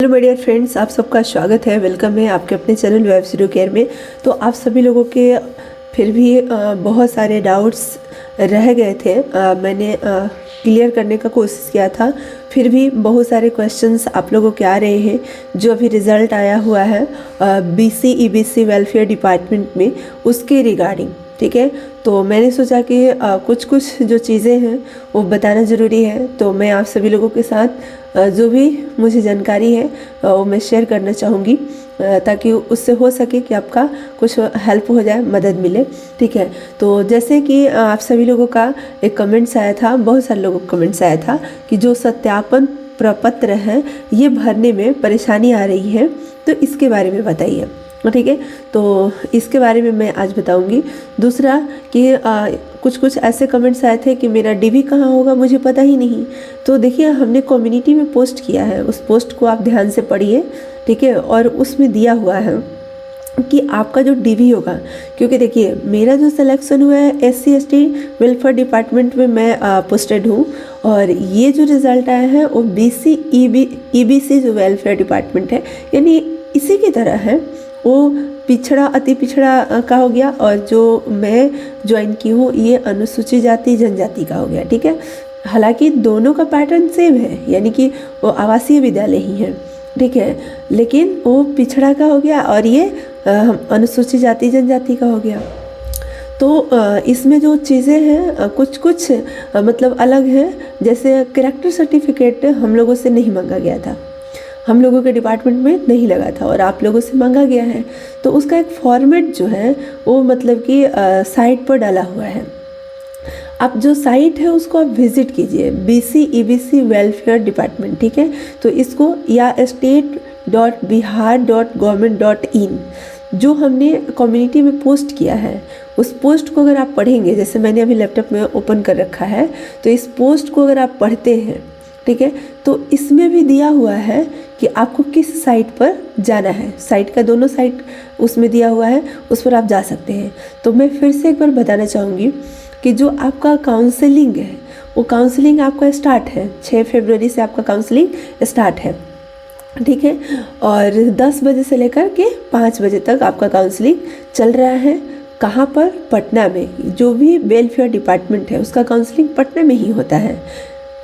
Hello my dear friends, आप सबका स्वागत है। वेलकम है आपके अपने चैनल वेब स्टूडियो केयर में। तो आप सभी लोगों के फिर भी बहुत सारे डाउट्स रह गए थे। मैंने क्लियर करने का कोशिश किया था, फिर भी बहुत सारे क्वेश्चंस आप लोगों के आ रहे हैं। जो अभी रिज़ल्ट आया हुआ है BC EBC वेलफेयर डिपार्टमेंट में, उसके रिगार्डिंग, ठीक है। तो मैंने सोचा कि कुछ जो चीज़ें हैं वो बताना ज़रूरी है। तो मैं आप सभी लोगों के साथ जो भी मुझे जानकारी है वो मैं शेयर करना चाहूँगी, ताकि उससे हो सके कि आपका कुछ हेल्प हो जाए, मदद मिले, ठीक है। तो जैसे कि आप सभी लोगों का एक कमेंट्स आया था, बहुत सारे लोगों का कमेंट्स आया था कि जो सत्यापन प्रपत्र है ये भरने में परेशानी आ रही है, तो इसके बारे में बताइए, ठीक है। तो इसके बारे में मैं आज बताऊंगी। दूसरा कि कुछ ऐसे कमेंट्स आए थे कि मेरा डीवी कहाँ होगा, मुझे पता ही नहीं। तो देखिए, हमने कम्युनिटी में पोस्ट किया है, उस पोस्ट को आप ध्यान से पढ़िए, ठीक है। और उसमें दिया हुआ है कि आपका जो डीवी होगा, क्योंकि देखिए मेरा जो सिलेक्शन हुआ है SC ST वेलफेयर डिपार्टमेंट में मैं पोस्टेड हूँ, और ये जो रिज़ल्ट आया है वो BC EBC जो वेलफेयर डिपार्टमेंट है, यानी इसी की तरह है। वो पिछड़ा अति पिछड़ा का हो गया, और जो मैं ज्वाइन की हूँ ये अनुसूचित जाति जनजाति का हो गया, ठीक है। हालांकि दोनों का पैटर्न सेम है, यानी कि वो आवासीय विद्यालय ही है, ठीक है, लेकिन वो पिछड़ा का हो गया और ये अनुसूचित जाति जनजाति का हो गया। तो इसमें जो चीज़ें हैं कुछ मतलब अलग है। जैसे कैरेक्टर सर्टिफिकेट हम लोगों से नहीं मांगा गया था, हम लोगों के डिपार्टमेंट में नहीं लगा था, और आप लोगों से मांगा गया है। तो उसका एक फॉर्मेट जो है वो मतलब कि साइट पर डाला हुआ है। आप जो साइट है उसको आप विज़िट कीजिए, BC EBC वेलफेयर डिपार्टमेंट, ठीक है। तो इसको या state.bihar.government.in जो हमने कम्युनिटी में पोस्ट किया है, उस पोस्ट को अगर आप पढ़ेंगे, जैसे मैंने अभी लैपटॉप में ओपन कर रखा है, तो इस पोस्ट को अगर आप पढ़ते हैं, ठीक है, तो इसमें भी दिया हुआ है कि आपको किस साइट पर जाना है। साइट का दोनों साइट उसमें दिया हुआ है, उस पर आप जा सकते हैं। तो मैं फिर से एक बार बताना चाहूँगी कि जो आपका काउंसलिंग है वो काउंसलिंग आपका स्टार्ट है, 6 फरवरी से आपका काउंसलिंग स्टार्ट है, ठीक है। और 10 बजे से लेकर के 5 बजे तक आपका काउंसलिंग चल रहा है। कहाँ पर? पटना में। जो भी वेलफेयर डिपार्टमेंट है उसका काउंसलिंग पटना में ही होता है,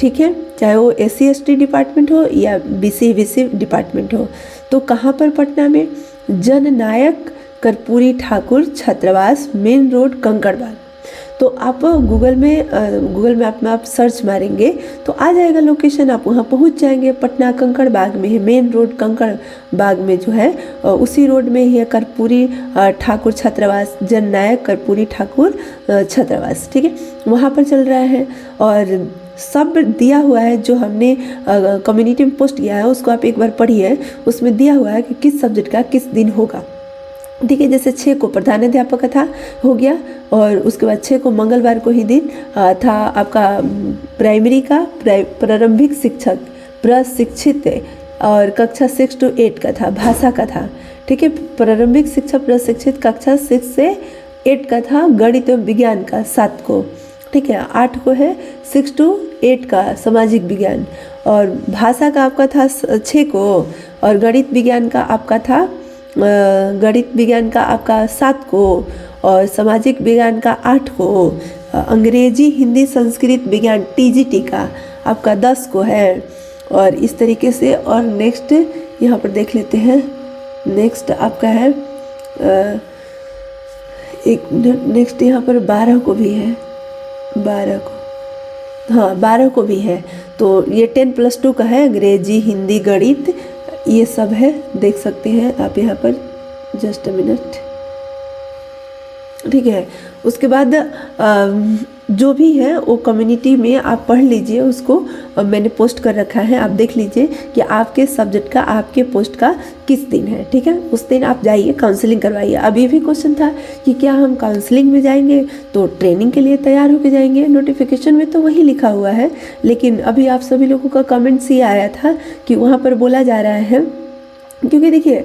ठीक है, चाहे वो SC ST डिपार्टमेंट हो या BC EBC डिपार्टमेंट हो। तो कहाँ पर? पटना में जननायक कर्पूरी ठाकुर छात्रावास, मेन रोड, कंकड़बाग। तो आप गूगल मैप में आप सर्च मारेंगे तो आ जाएगा लोकेशन, आप वहाँ पहुँच जाएंगे। पटना कंकड़बाग में है, मेन रोड कंकड़बाग में जो है उसी रोड में ही है कर्पूरी ठाकुर छात्रावास, जननायक कर्पूरी ठाकुर छात्रावास, ठीक है, वहाँ पर चल रहा है। और सब दिया हुआ है, जो हमने कम्युनिटी में पोस्ट किया है उसको आप एक बार पढ़िए। उसमें दिया हुआ है कि किस सब्जेक्ट का किस दिन होगा, ठीक है। जैसे 6 को प्रधानाध्यापक का था, हो गया, और उसके बाद 6 को मंगलवार को ही दिन था आपका प्राइमरी का प्रारंभिक शिक्षक प्रशिक्षित, और कक्षा 6 to 8 का था, भाषा का था, ठीक है। प्रारंभिक शिक्षक प्रशिक्षित कक्षा 6 से 8 का था, गणित एवं विज्ञान का 7 को, ठीक है। 8 को है 6 to 8 का सामाजिक विज्ञान, और भाषा का आपका था 6 को, और गणित विज्ञान का आपका 7 को, और सामाजिक विज्ञान का 8 को, अंग्रेजी हिंदी संस्कृत विज्ञान TGT का आपका 10 को है, और इस तरीके से। और नेक्स्ट यहाँ पर देख लेते हैं, नेक्स्ट आपका है नेक्स्ट यहाँ पर 12 को भी है, 12 को भी है। तो ये 10+2 का है, अंग्रेजी हिंदी गणित, ये सब है, देख सकते हैं आप यहाँ पर। जस्ट अ मिनट, ठीक है। उसके बाद जो भी है वो कम्युनिटी में आप पढ़ लीजिए, उसको मैंने पोस्ट कर रखा है, आप देख लीजिए कि आपके सब्जेक्ट का, आपके पोस्ट का किस दिन है, ठीक है। उस दिन आप जाइए, काउंसलिंग करवाइए। अभी भी क्वेश्चन था कि क्या हम काउंसलिंग में जाएंगे तो ट्रेनिंग के लिए तैयार होकर जाएंगे, नोटिफिकेशन में तो वही लिखा हुआ है, लेकिन अभी आप सभी लोगों का कमेंट्स ही आया था कि वहाँ पर बोला जा रहा है क्योंकि देखिए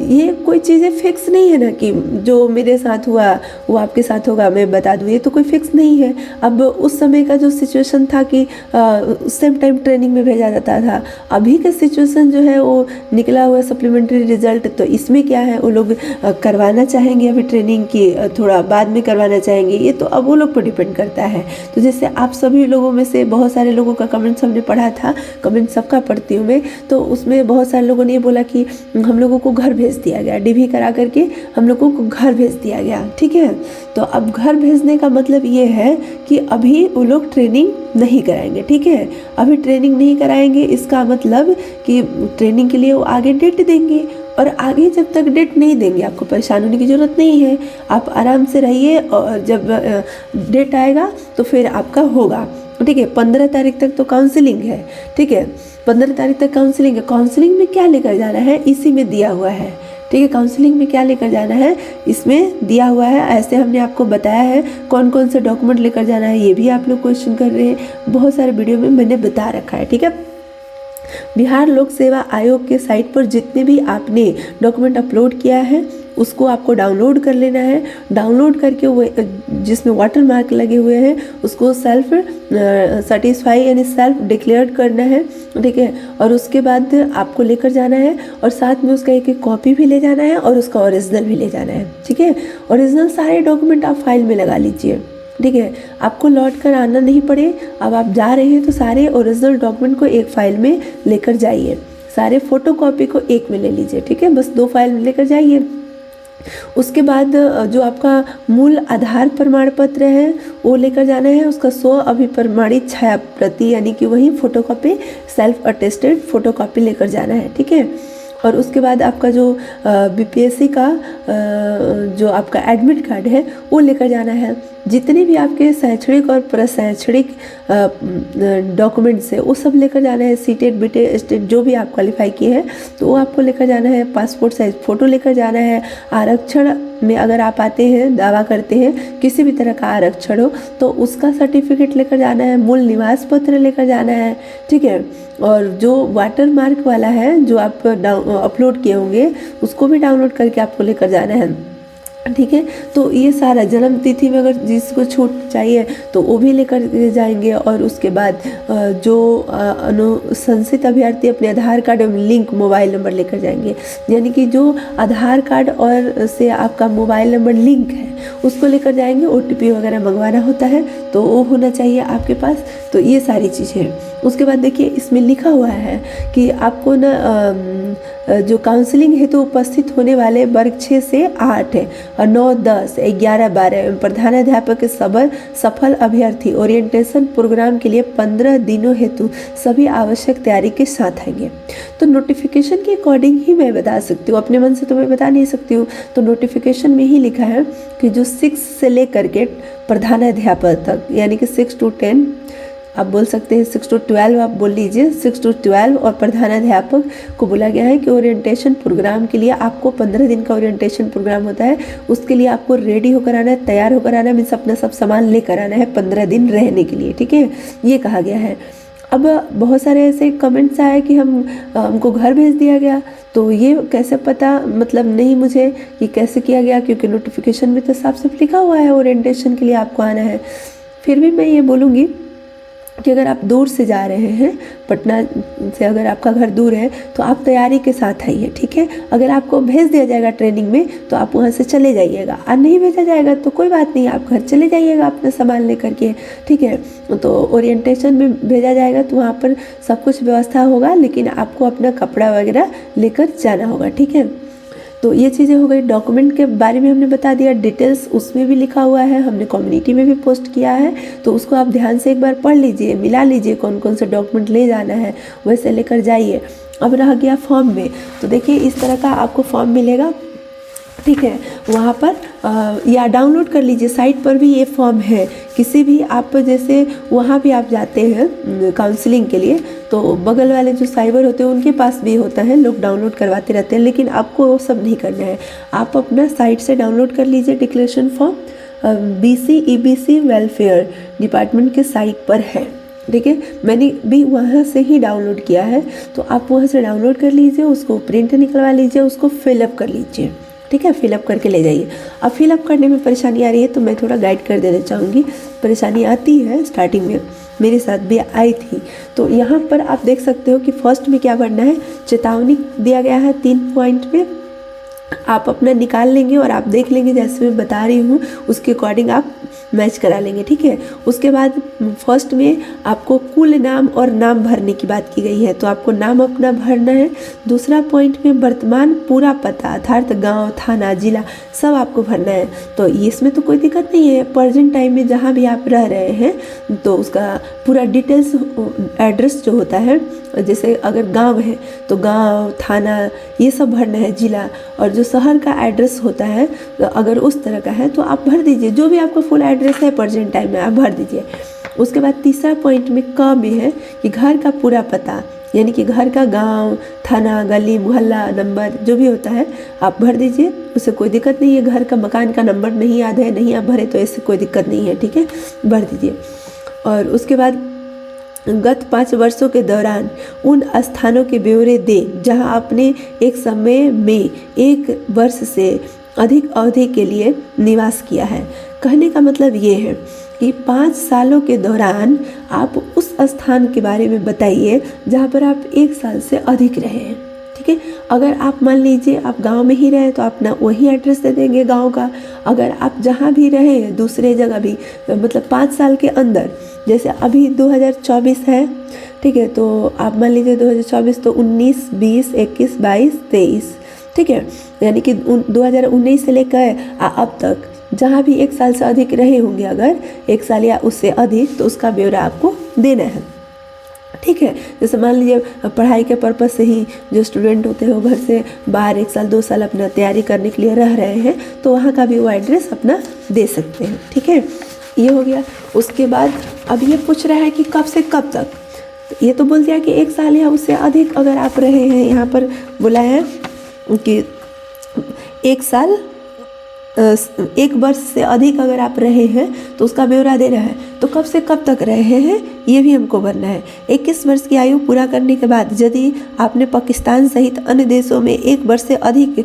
ये कोई चीज़ें फिक्स नहीं है ना कि जो मेरे साथ हुआ वो आपके साथ होगा, मैं बता दूँ, ये तो कोई फिक्स नहीं है। अब उस समय का जो सिचुएशन था कि उस सेम टाइम ट्रेनिंग में भेजा जाता था, अभी का सिचुएशन जो है वो निकला हुआ सप्लीमेंट्री रिजल्ट, तो इसमें क्या है वो लोग करवाना चाहेंगे अभी ट्रेनिंग की, थोड़ा बाद में करवाना चाहेंगे, ये तो अब वो लोग पर डिपेंड करता है। तो जैसे आप सभी लोगों में से बहुत सारे लोगों का कमेंट्स हमने पढ़ा था, कमेंट सबका पढ़ती हूँ मैं, तो उसमें बहुत सारे लोगों ने ये बोला कि हम लोगों को घर भेज दिया गया, डीवी करा करके हम लोगों को घर भेज दिया गया, ठीक है। तो अब घर भेजने का मतलब ये है कि अभी वो लोग ट्रेनिंग नहीं कराएंगे, ठीक है। अभी ट्रेनिंग नहीं कराएंगे, इसका मतलब कि ट्रेनिंग के लिए वो आगे डेट देंगे, और आगे जब तक डेट नहीं देंगे आपको परेशान होने की ज़रूरत नहीं है, आप आराम से रहिए, और जब डेट आएगा तो फिर आपका होगा, ठीक है। 15 तारीख तक तो काउंसलिंग है, ठीक है, 15 तारीख तक काउंसलिंग है। काउंसलिंग में क्या लेकर जाना है इसी में दिया हुआ है, ठीक है। काउंसलिंग में क्या लेकर जाना है इसमें दिया हुआ है, ऐसे हमने आपको बताया है कौन कौन से डॉक्यूमेंट लेकर जाना है, ये भी आप लोग क्वेश्चन कर रहे हैं, बहुत सारे वीडियो में मैंने बता रखा है, ठीक है। बिहार लोक सेवा आयोग के साइट पर जितने भी आपने डॉक्यूमेंट अपलोड किया है उसको आपको डाउनलोड कर लेना है। डाउनलोड करके वो जिसमें वाटर मार्क लगे हुए हैं उसको सेल्फ सेटिस्फाई यानी सेल्फ डिक्लेयर करना है, ठीक है। और उसके बाद आपको लेकर जाना है, और साथ में उसका एक कॉपी भी ले जाना है और उसका ओरिजिनल भी ले जाना है, ठीक है। ओरिजिनल सारे डॉक्यूमेंट आप फाइल में लगा लीजिए, ठीक है। आपको लौट कर आना नहीं पड़े, अब आप जा रहे हैं तो सारे ओरिजिनल डॉक्यूमेंट को एक फाइल में लेकर जाइए, सारे फोटोकॉपी को एक में ले लीजिए, ठीक है, बस 2 फाइल में लेकर जाइए। उसके बाद जो आपका मूल आधार प्रमाण पत्र है वो लेकर जाना है, उसका 100 अभिप्रमाणित छाया प्रति यानी कि वही फोटोकॉपी सेल्फ अटेस्टेड फोटोकॉपी लेकर जाना है, ठीक है। और उसके बाद आपका जो बीपीएससी का जो आपका एडमिट कार्ड है वो लेकर जाना है। जितने भी आपके शैक्षणिक और प्रशैक्षणिक डॉक्यूमेंट्स है वो सब लेकर जाना है, सीटेट बीटेट स्टेट जो भी आप क्वालिफाई किए हैं तो वो आपको लेकर जाना है। पासपोर्ट साइज फ़ोटो लेकर जाना है। आरक्षण में अगर आप आते हैं, दावा करते हैं किसी भी तरह का आरक्षण हो तो उसका सर्टिफिकेट लेकर जाना है। मूल निवास पत्र लेकर जाना है, ठीक है। और जो वाटर मार्क वाला है जो आप अपलोड किए होंगे उसको भी डाउनलोड करके आपको लेकर जाना है, ठीक है। तो ये सारा जन्म तिथि में अगर जिसको छूट चाहिए तो वो भी लेकर जाएंगे। और उसके बाद जो अनुशंसित अभ्यर्थी अपने आधार कार्ड एवं लिंक मोबाइल नंबर लेकर जाएंगे, यानी कि जो आधार कार्ड और से आपका मोबाइल नंबर लिंक है उसको लेकर जाएंगे। OTP वगैरह मंगवाना होता है तो वो होना चाहिए आपके पास। तो ये सारी चीज़ें हैं। उसके बाद देखिए इसमें लिखा हुआ है कि आपको ना जो काउंसलिंग है तो उपस्थित होने वाले वर्ग 6 से 8 है और 9, 10, 11, 12 प्रधानाध्यापक के सफल अभ्यर्थी ओरिएंटेशन प्रोग्राम के लिए 15 दिनों हेतु सभी आवश्यक तैयारी के साथ आएंगे। तो नोटिफिकेशन के अकॉर्डिंग ही मैं बता सकती हूँ, अपने मन से तो मैं बता नहीं सकती हूँ। तो नोटिफिकेशन में ही लिखा है कि जो 6 से लेकर के प्रधानाध्यापक तक यानी कि 6 to 10 आप बोल सकते हैं, 6 to 12 आप बोल लीजिए, 6 to 12 और प्रधानाध्यापक को बोला गया है कि ओरिएंटेशन प्रोग्राम के लिए आपको 15 दिन का ओरिएंटेशन प्रोग्राम होता है, उसके लिए आपको रेडी होकर आना है, तैयार होकर आना है, मीन्स अपना सब सामान लेकर आना है 15 दिन रहने के लिए, ठीक है, ये कहा गया है। अब बहुत सारे ऐसे कमेंट्स आए कि हमको घर भेज दिया गया, तो ये कैसे पता, मतलब नहीं मुझे कि कैसे किया गया, क्योंकि नोटिफिकेशन में तो साफ साफ लिखा हुआ है ओरिएंटेशन के लिए आपको आना है। फिर भी मैं ये बोलूँगी कि अगर आप दूर से जा रहे हैं, पटना से अगर आपका घर दूर है तो आप तैयारी के साथ आइए, ठीक है। अगर आपको भेज दिया जाएगा ट्रेनिंग में तो आप वहाँ से चले जाइएगा, और नहीं भेजा जाएगा तो कोई बात नहीं, आप घर चले जाइएगा अपना सामान लेकर के, ठीक है। तो ओरिएंटेशन में भेजा जाएगा तो वहाँ पर सब कुछ व्यवस्था होगा, लेकिन आपको अपना कपड़ा वगैरह लेकर जाना होगा, ठीक है। तो ये चीज़ें हो गई। डॉक्यूमेंट के बारे में हमने बता दिया, डिटेल्स उसमें भी लिखा हुआ है, हमने कम्युनिटी में भी पोस्ट किया है, तो उसको आप ध्यान से एक बार पढ़ लीजिए, मिला लीजिए कौन कौन से डॉक्यूमेंट ले जाना है, वैसे लेकर जाइए। अब रह गया फॉर्म में, तो देखिए इस तरह का आपको फॉर्म मिलेगा, ठीक है। वहाँ पर या डाउनलोड कर लीजिए, साइट पर भी ये फॉर्म है। किसी भी आप जैसे वहाँ भी आप जाते हैं काउंसलिंग के लिए तो बगल वाले जो साइबर होते हैं उनके पास भी होता है, लोग डाउनलोड करवाते रहते हैं, लेकिन आपको वो सब नहीं करना है। आप अपना साइट से डाउनलोड कर लीजिए declaration form, BC EBC welfare department के साइट पर है, ठीक है, मैंने भी वहाँ से ही डाउनलोड किया है, तो आप वहाँ से डाउनलोड कर लीजिए, उसको प्रिंट निकलवा लीजिए, उसको फिलअप कर लीजिए। ठीक है, फिलअप करके ले जाइए। अब फिलअप करने में परेशानी आ रही है तो मैं थोड़ा गाइड कर देना चाहूँगी। परेशानी आती है स्टार्टिंग में, मेरे साथ भी आई थी। तो यहाँ पर आप देख सकते हो कि फर्स्ट में क्या भरना है, चेतावनी दिया गया है 3 पॉइंट में, आप अपना निकाल लेंगे और आप देख लेंगे जैसे मैं बता रही हूँ उसके अकॉर्डिंग आप मैच करा लेंगे। ठीक है, उसके बाद फर्स्ट में आपको कुल नाम और नाम भरने की बात की गई है, तो आपको नाम अपना भरना है। दूसरा पॉइंट में वर्तमान पूरा पता अर्थात गांव, थाना, जिला सब आपको भरना है। तो इसमें तो कोई दिक्कत नहीं है, प्रेजेंट टाइम में जहाँ भी आप रह रहे हैं तो उसका पूरा डिटेल्स एड्रेस जो होता है, जैसे अगर गांव है तो गांव, थाना ये सब भरना है, जिला, और जो शहर का एड्रेस होता है अगर उस तरह का है तो आप भर दीजिए, जो भी आपका फुल एड्रेस है प्रेजेंट टाइम में आप भर दीजिए। उसके बाद तीसरा पॉइंट में क में है कि घर का पूरा पता, यानी कि घर का गांव, थाना, गली, मोहल्ला, नंबर जो भी होता है आप भर दीजिए, उससे कोई दिक्कत नहीं है। घर का मकान का नंबर नहीं याद है, नहीं आप भरे तो ऐसे कोई दिक्कत नहीं है। ठीक है, भर दीजिए। और उसके बाद गत 5 वर्षों के दौरान उन स्थानों के ब्यौरे दें जहां आपने एक समय में 1 वर्ष से अधिक अवधि के लिए निवास किया है। कहने का मतलब ये है कि 5 सालों के दौरान आप उस स्थान के बारे में बताइए जहां पर आप 1 साल से अधिक रहे हैं। ठीक है, अगर आप मान लीजिए आप गांव में ही रहे तो अपना वही एड्रेस दे देंगे गांव का। अगर आप जहां भी रहे दूसरे जगह भी, मतलब 5 साल के अंदर, जैसे अभी 2024 है, ठीक है, तो आप मान लीजिए 2024 तो 19, 20, 21, 22, 23, ठीक है, यानी कि 2019 से लेकर अब तक जहाँ भी 1 साल से अधिक रहे होंगे, अगर 1 साल या उससे अधिक, तो उसका ब्यौरा आपको देना है। ठीक है, जैसे मान लीजिए पढ़ाई के पर्पज़ से ही जो स्टूडेंट होते हैं वो घर से बाहर 1 साल 2 साल अपना तैयारी करने के लिए रह रहे हैं, तो वहाँ का भी वो एड्रेस अपना दे सकते हैं। ठीक है, ये हो गया। उसके बाद अब ये पूछ रहा है कि कब से कब तक, तो ये तो बोल दिया कि 1 साल या उससे अधिक अगर आप रहे हैं। यहाँ पर बोला है कि 1 साल 1 वर्ष से अधिक अगर आप रहे हैं तो उसका ब्यौरा देना है। तो कब से कब तक रहे हैं ये भी हमको भरना है। 21 वर्ष की आयु पूरा करने के बाद यदि आपने पाकिस्तान सहित अन्य देशों में 1 वर्ष से अधिक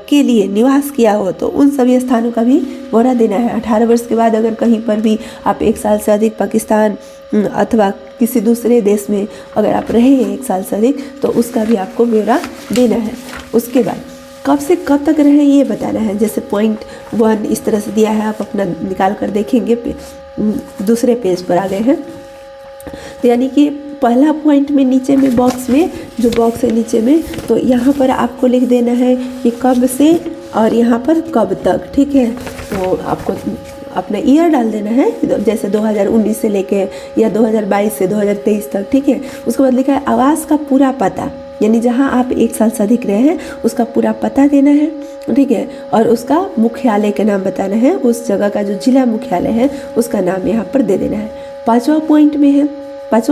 के लिए निवास किया हो तो उन सभी स्थानों का भी ब्यौरा देना है। 18 वर्ष के बाद अगर कहीं पर भी आप 1 साल से अधिक पाकिस्तान अथवा किसी दूसरे देश में अगर आप रहे हैं 1 साल से अधिक तो उसका भी आपको ब्यौरा देना है। उसके बाद कब से कब तक रहे ये बताना है। जैसे पॉइंट 1 इस तरह से दिया है, आप अपना निकाल कर देखेंगे, दूसरे पेज पर आ गए हैं। तो यानी कि पहला पॉइंट में नीचे में बॉक्स में, जो बॉक्स है नीचे में, तो यहाँ पर आपको लिख देना है कि कब से और यहाँ पर कब तक। ठीक है, तो आपको अपना ईयर डाल देना है, जैसे 2019 से लेके या 2022 से 2023 तक। ठीक है, उसके बाद लिखा है आवास का पूरा पता, यानी जहाँ आप 1 साल से अधिक रहे हैं उसका पूरा पता देना है। ठीक है, और उसका मुख्यालय का नाम बताना है, उस जगह का जो जिला मुख्यालय है उसका नाम यहाँ पर दे देना है। पाँचवा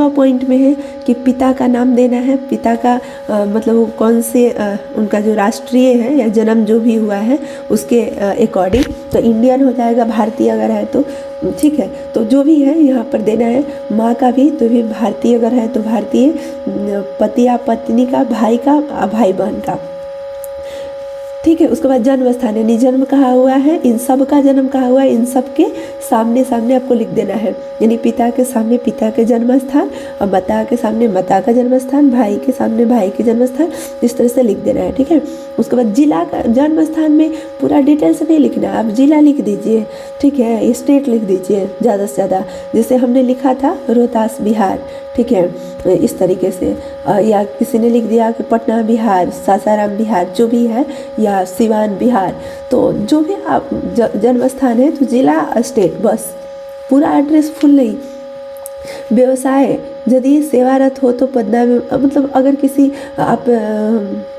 पॉइंट में है कि पिता का नाम देना है। पिता का मतलब वो कौन से उनका जो राष्ट्रीय है या जन्म जो भी हुआ है उसके अकॉर्डिंग, तो इंडियन हो जाएगा, भारतीय अगर है तो। ठीक है, तो जो भी है यहाँ पर देना है। माँ का भी तो भी भारतीय अगर है तो भारतीय, पति या पत्नी का, भाई का, भाई बहन का। ठीक है, उसके बाद जन्म स्थान, यानी जन्म कहाँ हुआ है, इन सब का जन्म कहाँ हुआ है, इन सब के सामने सामने आपको लिख देना है। यानी पिता के सामने पिता के जन्म स्थान, और माता के सामने माता का जन्म स्थान, भाई के सामने भाई के जन्म स्थान, इस तरह से लिख देना है। ठीक है, उसके बाद जिला का जन्म स्थान में पूरा डिटेल्स नहीं लिखना, आप जिला लिख दीजिए। ठीक है, स्टेट लिख दीजिए ज़्यादा से ज़्यादा, जैसे हमने लिखा था रोहतास बिहार। ठीक है, इस तरीके से, या किसी ने लिख दिया कि पटना बिहार, सासाराम बिहार, जो भी है, या सिवान बिहार, तो जो भी आप जन्म स्थान है तो जिला, स्टेट, बस पूरा एड्रेस फुल नहीं। व्यवसाय, यदि सेवारत हो तो पदनाम, मतलब अगर किसी आप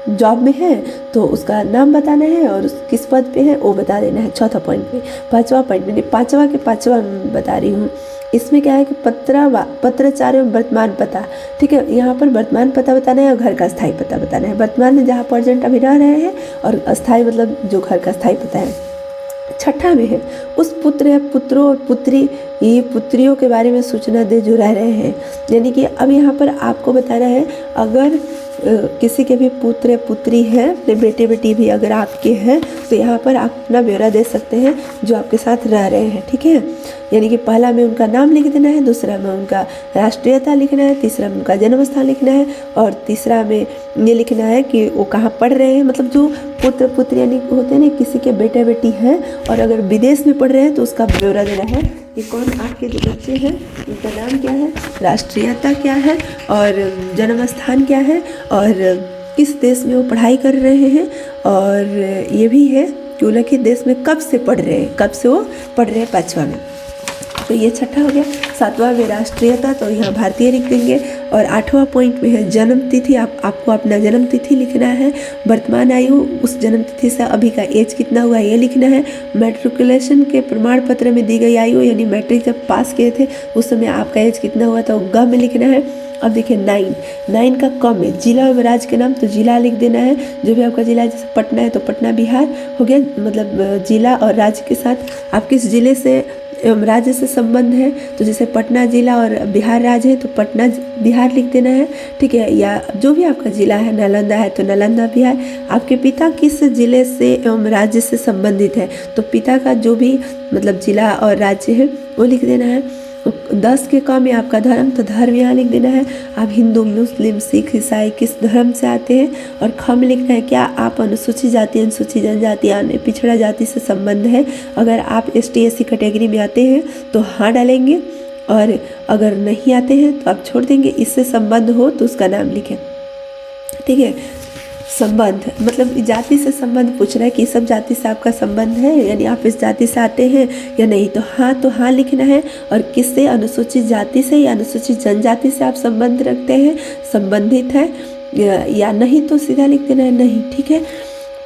जॉब में हैं तो उसका नाम बताना है और किस पद पे है वो बता देना है। चौथा पॉइंट में, पाँचवा पॉइंट में, पाँचवा के पाँचवा बता रही हूँ। इसमें क्या है कि पत्राचार एवं वर्तमान पता। ठीक है, यहाँ पर वर्तमान पता बताना है और घर का स्थायी पता बताना है। वर्तमान में जहाँ प्रेजेंट अभी रह रहे हैं, और स्थायी मतलब जो घर का स्थायी पता है। छठा में है उस पुत्र या पुत्रों और पुत्री ये पुत्रियों के बारे में सूचना दे जो रह रहे हैं। यानी कि अब यहाँ पर आपको बताना है, अगर किसी के भी पुत्र या पुत्री है, अपने बेटे बेटी भी अगर आपके हैं, तो यहाँ पर आप अपना ब्यौरा दे सकते हैं जो आपके साथ रह रहे हैं। ठीक है, यानी कि पहला में उनका नाम लिख देना है, दूसरा में उनका राष्ट्रीयता लिखना है, तीसरा में उनका जन्म स्थान लिखना है, और तीसरा में ये लिखना है कि वो कहाँ पढ़ रहे हैं। मतलब जो पुत्र पुत्री यानी होते हैं ना, किसी के बेटे बेटी हैं और अगर विदेश में पढ़ रहे हैं तो उसका ब्यौरा देना है कि कौन आपके जो बच्चे हैं उनका नाम क्या है, राष्ट्रीयता क्या है और जन्म स्थान क्या है और किस देश में वो पढ़ाई कर रहे हैं, और ये भी है कि उल्लिखित देश में कब से पढ़ रहे हैं, कब से वो पढ़ रहे हैं, पाँचवा में। तो ये छठा हो गया। सातवां में राष्ट्रीयता, तो यहाँ भारतीय लिख देंगे। और आठवां पॉइंट में है जन्म तिथि, आपको अपना जन्म तिथि लिखना है, वर्तमान आयु, उस जन्म तिथि से अभी का एज कितना हुआ ये लिखना है, मैट्रिकुलेशन के प्रमाण पत्र में दी गई आयु, यानी मैट्रिक जब पास किए थे उस समय आपका एज कितना हुआ था वो ग में लिखना है। अब देखिए 9 का क में जिला और राज्य के नाम, तो जिला लिख देना है, जो भी आपका जिला है, जैसे पटना है तो पटना बिहार हो गया, मतलब जिला और राज्य के साथ आप किस जिले से एवं राज्य से संबंध है, तो जैसे पटना जिला और बिहार राज्य है तो पटना बिहार लिख देना है। ठीक है, या जो भी आपका जिला है, नालंदा है तो नालंदा बिहार। आपके पिता किस जिले से एवं राज्य से संबंधित है, तो पिता का जो भी मतलब जिला और राज्य है वो लिख देना है। 10 के क में आपका धर्म, तो धर्म यहाँ लिख देना है, आप हिंदू मुस्लिम सिख ईसाई किस धर्म से आते हैं। और ख में लिखना है क्या आप अनुसूचित जाति अनुसूचित जनजाति यानी पिछड़ा जाति से संबंध है, अगर आप ST SC कैटेगरी में आते हैं तो हाँ डालेंगे, और अगर नहीं आते हैं तो आप छोड़ देंगे, इससे संबंध हो तो उसका नाम लिखें। ठीक है, संबंध मतलब जाति से संबंध पूछ रहा है कि सब जाति से आपका संबंध है, यानी आप इस जाति से आते हैं या नहीं, तो हाँ लिखना है। और किससे, अनुसूचित जाति से या अनुसूचित जनजाति से आप संबंध रखते हैं, संबंधित है या नहीं, तो सीधा लिख देना है नहीं। ठीक है,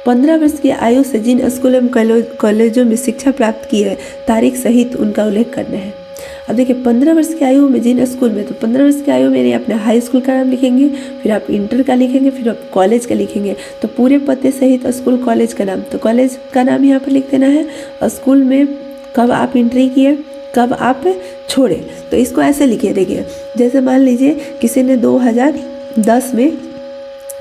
15 वर्ष की आयु से जिन स्कूल एवं कॉलेजों में शिक्षा प्राप्त की है तारीख सहित उनका उल्लेख करना है। अब देखिए 15 वर्ष की आयु में जिन स्कूल में, तो 15 वर्ष की आयु में अपने हाई स्कूल का नाम लिखेंगे, फिर आप इंटर का लिखेंगे, फिर आप कॉलेज का लिखेंगे, तो पूरे पते सहित स्कूल कॉलेज का नाम, तो कॉलेज का नाम यहाँ पर लिख देना है। और स्कूल में कब आप एंट्री किए, कब आप छोड़े, तो इसको ऐसे लिखिए। देखिए जैसे मान लीजिए किसी ने 2010 में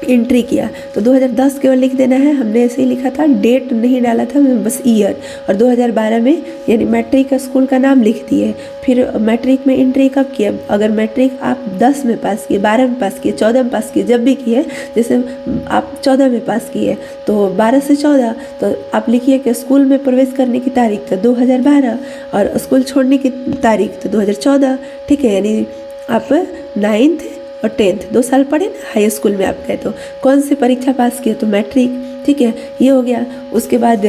एंट्री किया तो 2010 केवल लिख देना है, हमने ऐसे ही लिखा था, डेट नहीं डाला था, बस ईयर। और 2012 में यानी मैट्रिक का स्कूल का नाम लिख दिए। फिर मैट्रिक में एंट्री कब किया, अगर मैट्रिक आप 10 में पास किए, 12 में पास किए, 14 में पास किए, जब भी किए, जैसे आप 14 में पास किए तो 12 से 14, तो आप लिखिए कि स्कूल में प्रवेश करने की तारीख तो 2012 और स्कूल छोड़ने की तारीख तो 2014। ठीक है, यानी आप 9th और 10th 2 साल पढ़े ना हाई स्कूल में आप गए, तो कौन सी परीक्षा पास किए, तो मैट्रिक। ठीक है, ये हो गया। उसके बाद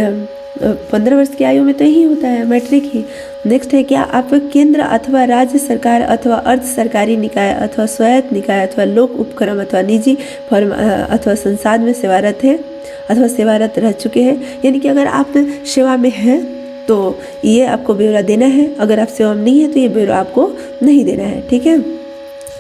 15 वर्ष की आयु में तो यही होता है, मैट्रिक ही। नेक्स्ट है क्या आप केंद्र अथवा राज्य सरकार अथवा अर्ध सरकारी निकाय अथवा स्वायत्त निकाय अथवा लोक उपक्रम अथवा निजी फर्म अथवा संस्थान में सेवारत है अथवा सेवारत रह चुके हैं। यानी कि अगर आप सेवा में हैं तो ये आपको ब्यौरा देना है, अगर आप सेवा में नहीं है तो ये ब्यौरा आपको नहीं देना है। ठीक है,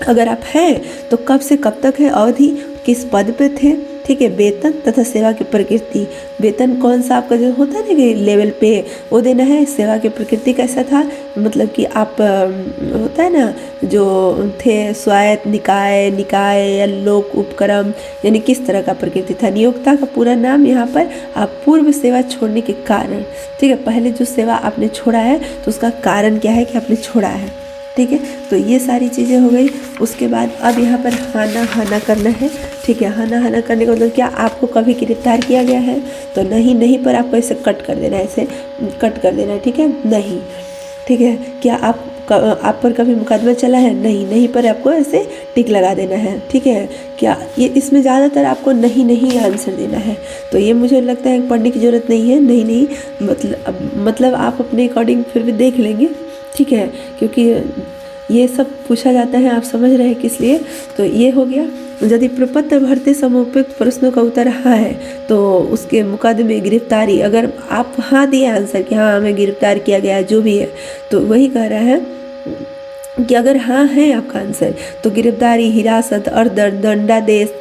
अगर आप हैं तो कब से कब तक है अवधि, किस पद पे थे। ठीक है, वेतन तथा सेवा की प्रकृति, वेतन कौन सा आपका जो होता है ना कि लेवल पे वो देना है। सेवा की प्रकृति कैसा था, मतलब कि आप होता है ना जो थे स्वायत्त निकाय या लोक उपक्रम, यानी किस तरह का प्रकृति था। नियोक्ता का पूरा नाम यहाँ पर आप पूर्व सेवा छोड़ने के कारण। ठीक है, पहले जो सेवा आपने छोड़ा है तो उसका कारण क्या है कि आपने छोड़ा है। ठीक है, तो ये सारी चीज़ें हो गई। उसके बाद अब यहाँ पर हाना करना है। ठीक है, हाना करने का मतलब क्या, आपको कभी गिरफ्तार किया गया है तो नहीं पर आपको ऐसे कट कर देना है, ऐसे कट कर देना है। ठीक है, नहीं। ठीक है, क्या आप पर कभी मुकदमा चला है, नहीं पर आपको ऐसे टिक लगा देना है। ठीक है, क्या ये इसमें ज़्यादातर आपको नहीं आंसर देना है, तो ये मुझे लगता है पढ़ने की ज़रूरत नहीं है। नहीं मतलब आप अपने अकॉर्डिंग फिर भी देख लेंगे। ठीक है, क्योंकि ये सब पूछा जाता है, आप समझ रहे हैं किस लिए। तो ये हो गया। यदि प्रपत्र भरते समुपयुक्त प्रश्नों का उत्तर हाँ है तो उसके मुकदमे गिरफ्तारी, अगर आप हाँ दिए आंसर कि हाँ हमें गिरफ्तार किया गया है जो भी है, तो वही कह रहा है कि अगर हाँ है आपका आंसर तो गिरफ्तारी, हिरासत और दंडादेश,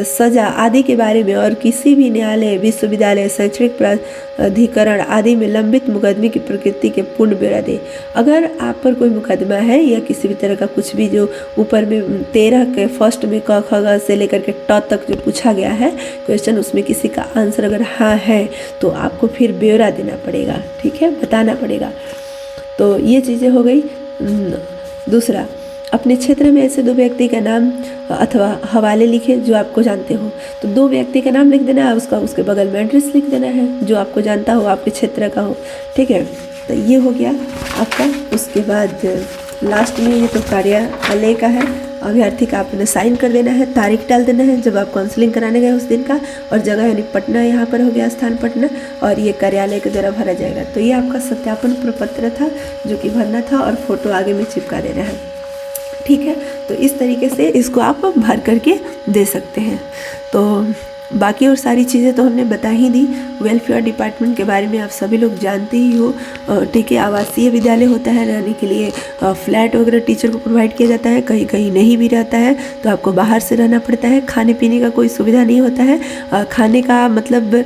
सजा आदि के बारे में और किसी भी न्यायालय, विश्वविद्यालय, शैक्षणिक प्राधिकरण आदि में लंबित मुकदमे की प्रकृति के पूर्ण ब्यौरा दे। अगर आप पर कोई मुकदमा है या किसी भी तरह का कुछ भी जो ऊपर में 13 के फर्स्ट में क ख ग से लेकर के ट तक जो पूछा गया है क्वेश्चन, उसमें किसी का आंसर अगर हाँ है तो आपको फिर ब्यौरा देना पड़ेगा, ठीक है, बताना पड़ेगा। तो ये चीज़ें हो गई। दूसरा, अपने क्षेत्र में ऐसे 2 व्यक्ति का नाम अथवा हवाले लिखें जो आपको जानते हो। तो 2 व्यक्ति का नाम लिख देना है, उसके बगल में एड्रेस लिख देना है जो आपको जानता हो, आपके क्षेत्र का हो, ठीक है। तो ये हो गया आपका। उसके बाद लास्ट में ये तो कार्यालय का है, अभ्यर्थी का आपने साइन कर देना है, तारीख डाल देना है जब आप काउंसलिंग कराने गए उस दिन का, और जगह यानी पटना, यहाँ पर हो गया स्थान पटना, और ये कार्यालय के द्वारा भरा जाएगा। तो ये आपका सत्यापन प्रपत्र था जो कि भरना था, और फोटो आगे में चिपका देना है, ठीक है। तो इस तरीके से इसको आप भर करके दे सकते हैं। तो बाकी और सारी चीज़ें तो हमने बता ही दी। वेलफेयर डिपार्टमेंट के बारे में आप सभी लोग जानते ही हो, ठीक है। आवासीय विद्यालय होता है, रहने के लिए फ्लैट वगैरह टीचर को प्रोवाइड किया जाता है, कहीं कहीं नहीं भी रहता है तो आपको बाहर से रहना पड़ता है। खाने पीने का कोई सुविधा नहीं होता है, खाने का मतलब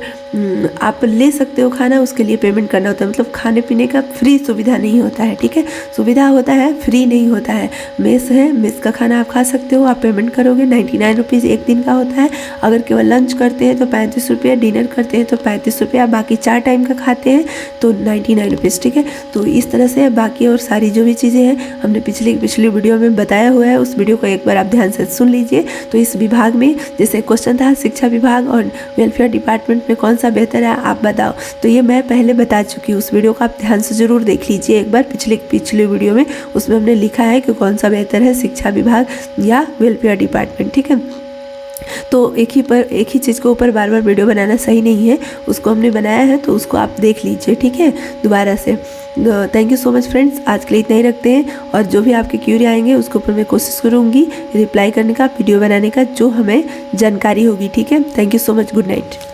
आप ले सकते हो खाना, उसके लिए पेमेंट करना होता है, मतलब खाने पीने का फ्री सुविधा नहीं होता है, ठीक है। सुविधा होता है, फ्री नहीं होता है। मेस है, मेस का खाना आप खा सकते हो, आप पेमेंट करोगे 99 रुपीज़ एक दिन का होता है। अगर केवल लंच करते हैं तो 35 रुपये, डिनर करते हैं तो 35 रुपये, बाकी 4 टाइम का खाते हैं तो 99 रुपीज़, ठीक है। तो इस तरह से बाकी और सारी जो भी चीज़ें हैं हमने पिछली वीडियो में बताया हुआ है, उस वीडियो को एक बार आप ध्यान से सुन लीजिए। तो इस विभाग में जैसे क्वेश्चन था शिक्षा विभाग और वेलफेयर डिपार्टमेंट में कौन सा बेहतर है आप बताओ, तो ये मैं पहले बता चुकी हूँ। उस वीडियो को आप ध्यान से ज़रूर देख लीजिए एक बार, पिछले वीडियो में उसमें हमने लिखा है कि कौन सा बेहतर है, शिक्षा विभाग या वेलफेयर डिपार्टमेंट, ठीक है। तो एक ही चीज़ के ऊपर बार बार वीडियो बनाना सही नहीं है, उसको हमने बनाया है तो उसको आप देख लीजिए, ठीक है, दोबारा से। Thank you so much friends, आज के लिए इतना ही रखते हैं, और जो भी आपके क्यूरी आएंगे उसके ऊपर मैं कोशिश करूँगी रिप्लाई करने का, वीडियो बनाने का, जो हमें जानकारी होगी, ठीक है। Thank you so much, good night.